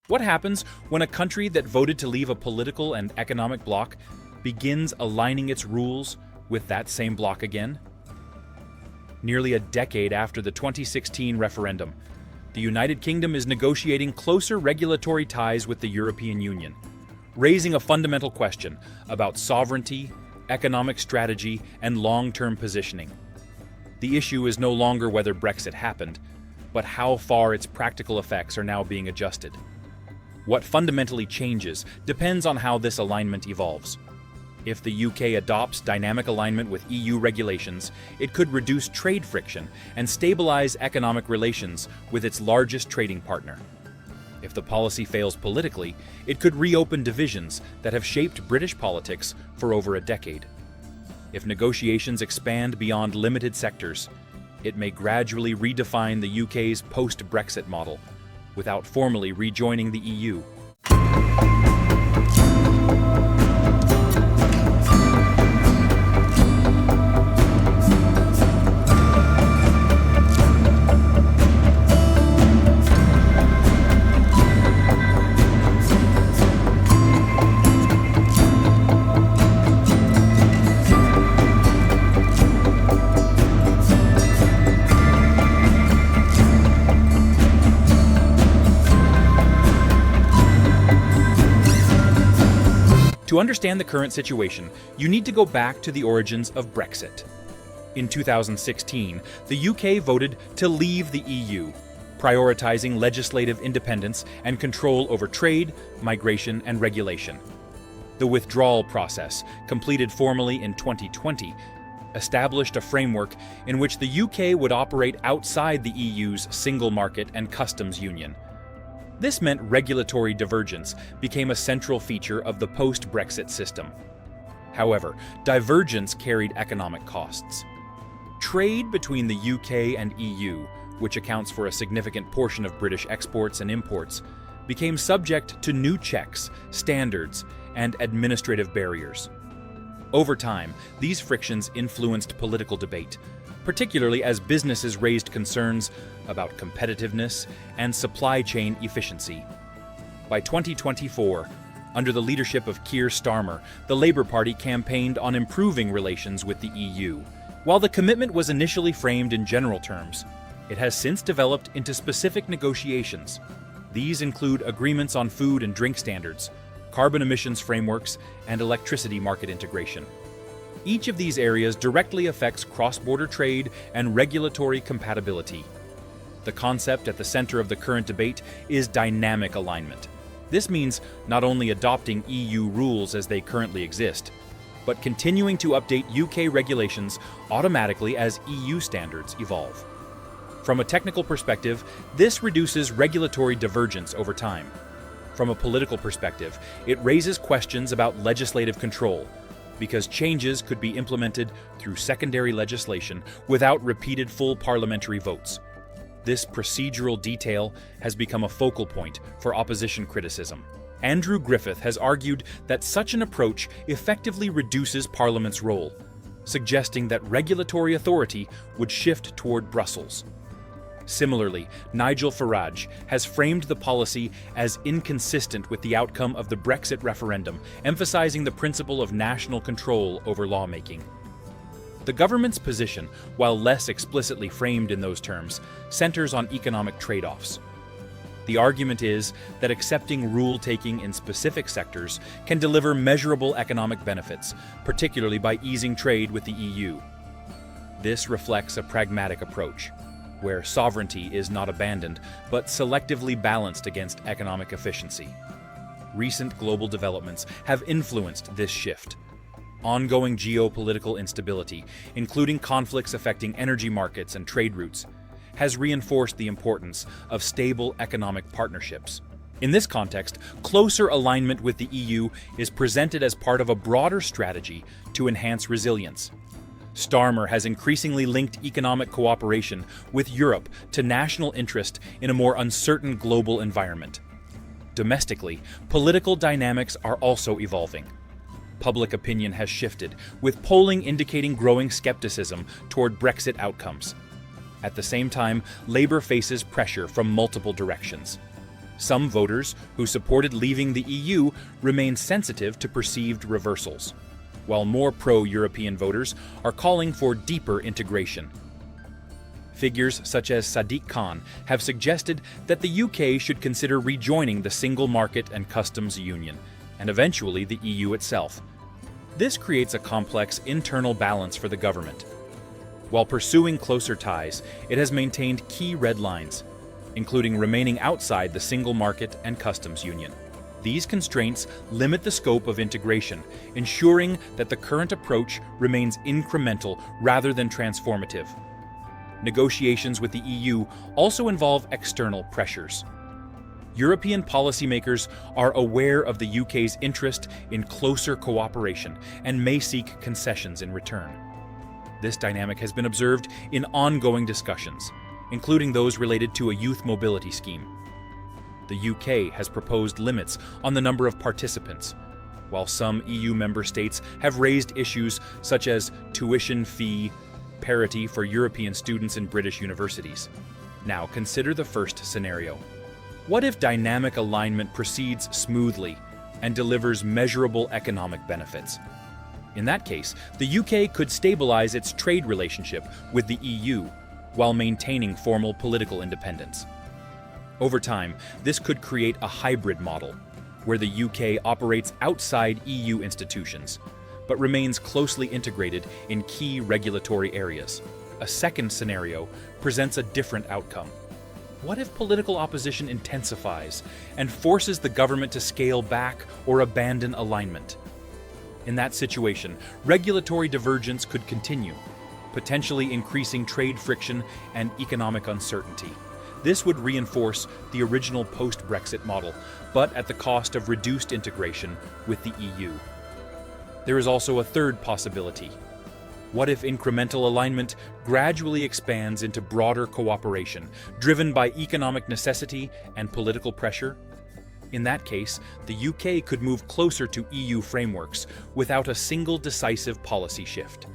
What happens when a country that voted to leave a political and economic bloc begins aligning its rules with that same bloc again? Nearly a decade after the 2016 referendum, the United Kingdom is negotiating closer regulatory ties with the European Union, raising a fundamental question about sovereignty, economic strategy, and long-term positioning. The issue is no longer whether Brexit happened, but how far its practical effects are now being adjusted. What fundamentally changes depends on how this alignment evolves. If the UK adopts dynamic alignment with EU regulations, it could reduce trade friction and stabilize economic relations with its largest trading partner. If the policy fails politically, it could reopen divisions that have shaped British politics for over a decade. If negotiations expand beyond limited sectors, it may gradually redefine the UK's post-Brexit model without formally rejoining the EU. To understand the current situation, you need to go back to the origins of Brexit. In 2016, the UK voted to leave the EU, prioritizing legislative independence and control over trade, migration, and regulation. The withdrawal process, completed formally in 2020, established a framework in which the UK would operate outside the EU's single market and customs union. This meant regulatory divergence became a central feature of the post-Brexit system. However, divergence carried economic costs. Trade between the UK and EU, which accounts for a significant portion of British exports and imports, became subject to new checks, standards, and administrative barriers. Over time, these frictions influenced political debate, particularly as businesses raised concerns about competitiveness and supply chain efficiency. By 2024, under the leadership of Keir Starmer, the Labour Party campaigned on improving relations with the EU. While the commitment was initially framed in general terms, it has since developed into specific negotiations. These include agreements on food and drink standards, carbon emissions frameworks, and electricity market integration. Each of these areas directly affects cross-border trade and regulatory compatibility. The concept at the center of the current debate is dynamic alignment. This means not only adopting EU rules as they currently exist, but continuing to update UK regulations automatically as EU standards evolve. From a technical perspective, this reduces regulatory divergence over time. From a political perspective, it raises questions about legislative control, because changes could be implemented through secondary legislation without repeated full parliamentary votes. This procedural detail has become a focal point for opposition criticism. Andrew Griffith has argued that such an approach effectively reduces Parliament's role, suggesting that regulatory authority would shift toward Brussels. Similarly, Nigel Farage has framed the policy as inconsistent with the outcome of the Brexit referendum, emphasizing the principle of national control over lawmaking. The government's position, while less explicitly framed in those terms, centers on economic trade-offs. The argument is that accepting rule-taking in specific sectors can deliver measurable economic benefits, particularly by easing trade with the EU. This reflects a pragmatic approach, where sovereignty is not abandoned, but selectively balanced against economic efficiency. Recent global developments have influenced this shift. Ongoing geopolitical instability, including conflicts affecting energy markets and trade routes, has reinforced the importance of stable economic partnerships. In this context, closer alignment with the EU is presented as part of a broader strategy to enhance resilience. Starmer has increasingly linked economic cooperation with Europe to national interest in a more uncertain global environment. Domestically, political dynamics are also evolving. Public opinion has shifted, with polling indicating growing skepticism toward Brexit outcomes. At the same time, Labour faces pressure from multiple directions. Some voters who supported leaving the EU remain sensitive to perceived reversals, while more pro-European voters are calling for deeper integration. Figures such as Sadiq Khan have suggested that the UK should consider rejoining the single market and customs union, and eventually the EU itself. This creates a complex internal balance for the government. While pursuing closer ties, it has maintained key red lines, including remaining outside the single market and customs union. These constraints limit the scope of integration, ensuring that the current approach remains incremental rather than transformative. Negotiations with the EU also involve external pressures. European policymakers are aware of the UK's interest in closer cooperation and may seek concessions in return. This dynamic has been observed in ongoing discussions, including those related to a youth mobility scheme. The UK has proposed limits on the number of participants, while some EU member states have raised issues such as tuition fee parity for European students in British universities. Now consider the first scenario. What if dynamic alignment proceeds smoothly and delivers measurable economic benefits? In that case, the UK could stabilize its trade relationship with the EU while maintaining formal political independence. Over time, this could create a hybrid model, where the UK operates outside EU institutions, but remains closely integrated in key regulatory areas. A second scenario presents a different outcome. What if political opposition intensifies and forces the government to scale back or abandon alignment? In that situation, regulatory divergence could continue, potentially increasing trade friction and economic uncertainty. This would reinforce the original post-Brexit model, but at the cost of reduced integration with the EU. There is also a third possibility. What if incremental alignment gradually expands into broader cooperation, driven by economic necessity and political pressure? In that case, the UK could move closer to EU frameworks without a single decisive policy shift,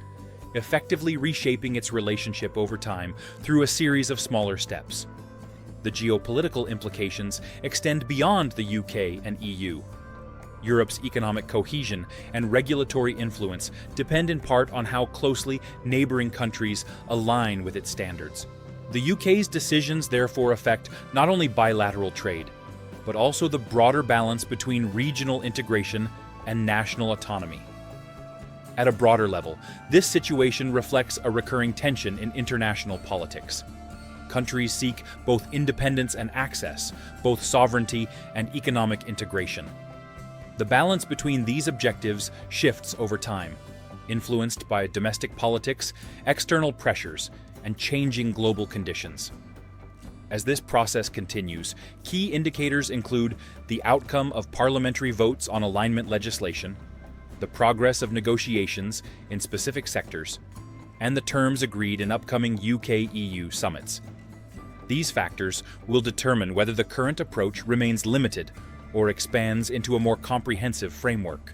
effectively reshaping its relationship over time through a series of smaller steps. The geopolitical implications extend beyond the UK and EU. Europe's economic cohesion and regulatory influence depend in part on how closely neighboring countries align with its standards. The UK's decisions therefore affect not only bilateral trade, but also the broader balance between regional integration and national autonomy. At a broader level, this situation reflects a recurring tension in international politics. Countries seek both independence and access, both sovereignty and economic integration. The balance between these objectives shifts over time, influenced by domestic politics, external pressures, and changing global conditions. As this process continues, key indicators include the outcome of parliamentary votes on alignment legislation, the progress of negotiations in specific sectors, and the terms agreed in upcoming UK-EU summits. These factors will determine whether the current approach remains limited or expands into a more comprehensive framework.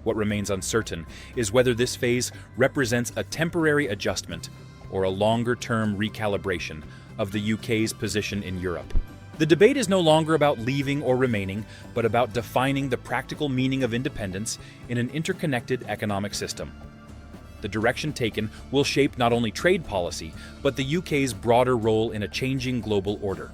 What remains uncertain is whether this phase represents a temporary adjustment or a longer-term recalibration of the UK's position in Europe. The debate is no longer about leaving or remaining, but about defining the practical meaning of independence in an interconnected economic system. The direction taken will shape not only trade policy, but the UK's broader role in a changing global order.